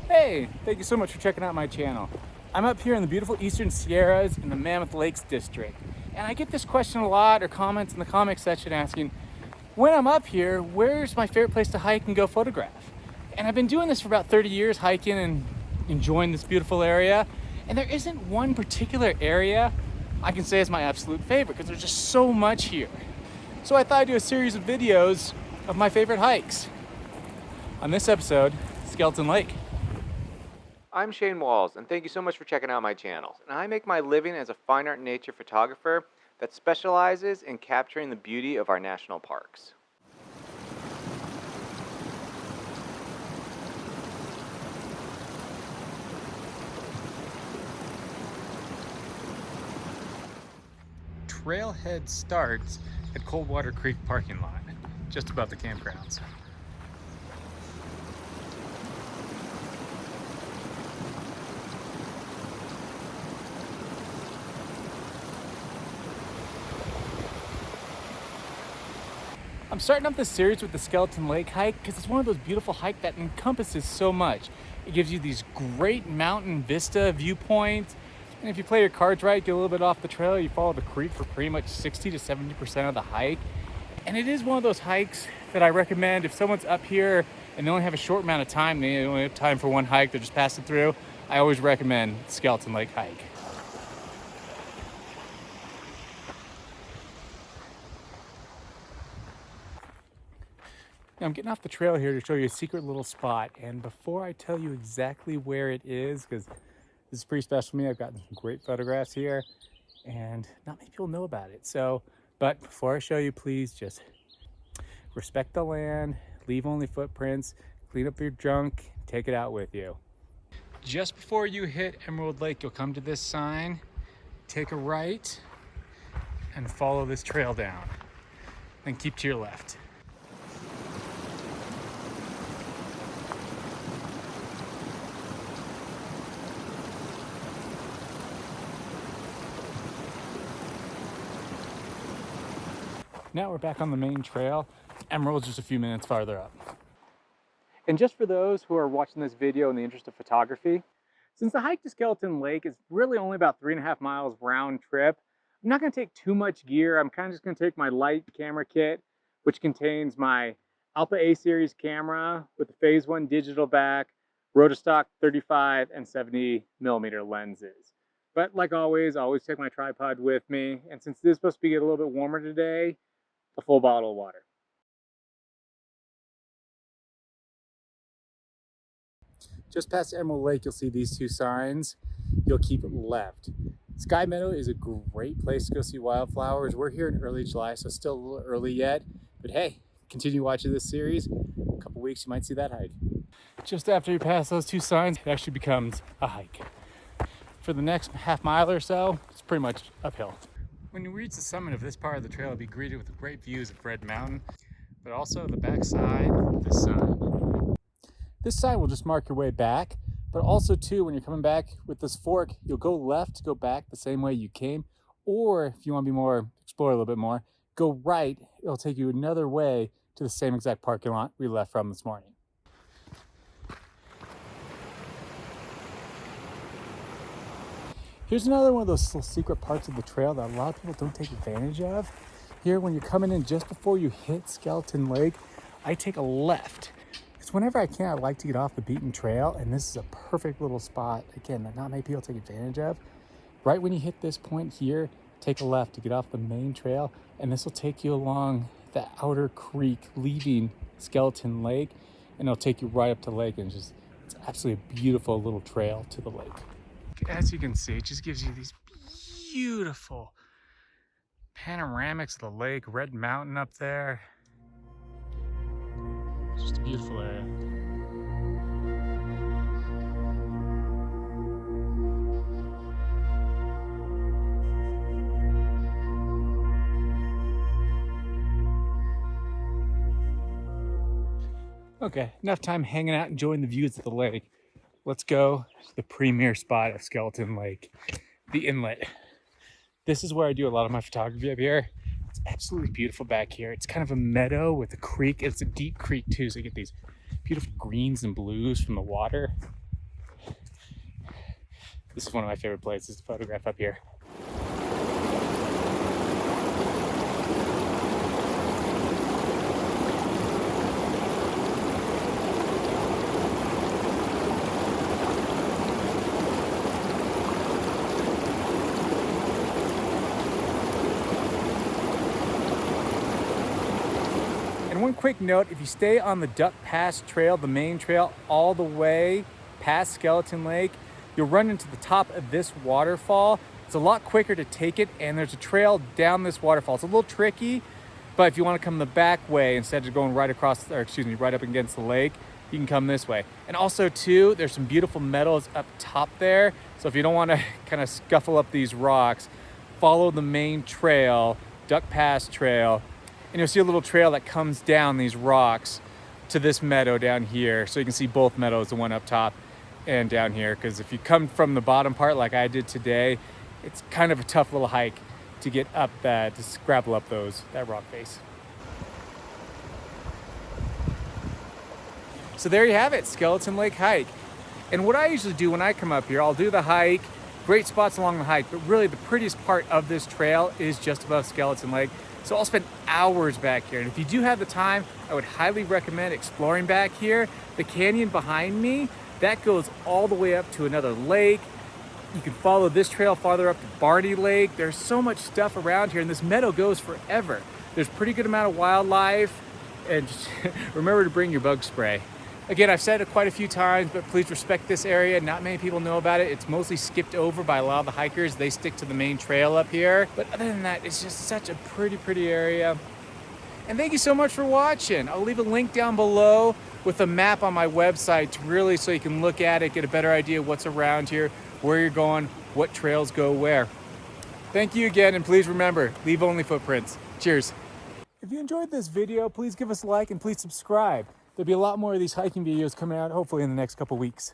Hey, thank you so much for checking out my channel. I'm up here in the beautiful Eastern Sierras in the Mammoth Lakes district. And I get this question a lot, or comments in the comment section asking, when I'm up here, where's my favorite place to hike and go photograph? And I've been doing this for about 30 years, hiking and enjoying this beautiful area. And there isn't one particular area I can say is my absolute favorite because there's just so much here. So I thought I'd do a series of videos of my favorite hikes. On this episode, Skelton Lake. I'm Cheyne Walls, and thank you so much for checking out my channel. And I make my living as a fine art and nature photographer that specializes in capturing the beauty of our national parks. Trailhead starts at Coldwater Creek parking lot, just above the campgrounds. I'm starting up this series with the Skelton Lake hike because it's one of those beautiful hikes that encompasses so much. It gives you these great mountain vista viewpoints, and if you play your cards right, get a little bit off the trail, you follow the creek for pretty much 60 to 70% of the hike. And it is one of those hikes that I recommend if someone's up here and they only have a short amount of time, they only have time for one hike, they're just passing through, I always recommend Skelton Lake hike. Now I'm getting off the trail here to show you a secret little spot, and before I tell you exactly where it is, because this is pretty special to me, I've gotten some great photographs here and not many people know about it. But before I show you, please just respect the land, leave only footprints, clean up your junk, take it out with you. Just before you hit Emerald Lake, you'll come to this sign, take a right and follow this trail down, then keep to your left. Now we're back on the main trail. Emerald's just a few minutes farther up. And just for those who are watching this video in the interest of photography, since the hike to Skelton Lake is really only about 3.5 miles round trip, I'm not gonna take too much gear. I'm kind of just gonna take my light camera kit, which contains my ALPA A series camera with the phase 1 digital back, Rotostock 35 and 70 millimeter lenses. But like always take my tripod with me. And since it is supposed to be a little bit warmer today, a full bottle of water. Just past Emerald Lake, you'll see these two signs. You'll keep left. Sky Meadow is a great place to go see wildflowers. We're here in early July, so it's still a little early yet. But hey, continue watching this series. In a couple weeks, you might see that hike. Just after you pass those two signs, it actually becomes a hike. For the next half mile or so, it's pretty much uphill. When you reach the summit of this part of the trail, you'll be greeted with great views of Red Mountain, but also the backside of this sign. This sign will just mark your way back, but also too, when you're coming back with this fork, you'll go left to go back the same way you came, or if you want to be more, explore a little bit more, go right, it'll take you another way to the same exact parking lot we left from this morning. Here's another one of those little secret parts of the trail that a lot of people don't take advantage of. Here, when you're coming in just before you hit Skelton Lake, I take a left. Because whenever I can, I like to get off the beaten trail, and this is a perfect little spot, again, that not many people take advantage of. Right when you hit this point here, take a left to get off the main trail, and this will take you along the outer creek leaving Skelton Lake, and it'll take you right up to the lake, and it's absolutely a beautiful little trail to the lake. As you can see, it just gives you these beautiful panoramics of the lake, Red Mountain up there. It's just a beautiful area. Okay, enough time hanging out, enjoying the views of the lake. Let's go to the premier spot of Skelton Lake, the Inlet. This is where I do a lot of my photography up here. It's absolutely beautiful back here. It's kind of a meadow with a creek. It's a deep creek too, so you get these beautiful greens and blues from the water. This is one of my favorite places to photograph up here. And one quick note, if you stay on the Duck Pass Trail, the main trail, all the way past Skelton Lake, you'll run into the top of this waterfall. It's a lot quicker to take it, and there's a trail down this waterfall. It's a little tricky, but if you want to come the back way instead of going right across, or excuse me, right up against the lake, you can come this way. And also too, there's some beautiful meadows up top there. So if you don't want to kind of scuffle up these rocks, follow the main trail, Duck Pass Trail, and you'll see a little trail that comes down these rocks to this meadow down here. So you can see both meadows, the one up top and down here. Because if you come from the bottom part like I did today, it's kind of a tough little hike to get up that, to scrabble up that rock face. So there you have it, Skelton Lake hike. And what I usually do when I come up here, I'll do the hike, great spots along the hike, but really the prettiest part of this trail is just above Skelton Lake. So I'll spend hours back here. And if you do have the time, I would highly recommend exploring back here. The canyon behind me, that goes all the way up to another lake. You can follow this trail farther up to Barney Lake. There's so much stuff around here, and this meadow goes forever. There's a pretty good amount of wildlife, and just remember to bring your bug spray. Again, I've said it quite a few times, but please respect this area. Not many people know about it. It's mostly skipped over by a lot of the hikers. They stick to the main trail up here. But other than that, it's just such a pretty area. And thank you so much for watching. I'll leave a link down below with a map on my website to really, so you can look at it, get a better idea of what's around here, where you're going, what trails go where. Thank you again, and please remember, leave only footprints. Cheers. If you enjoyed this video, please give us a like and please subscribe. There'll be a lot more of these hiking videos coming out hopefully in the next couple weeks.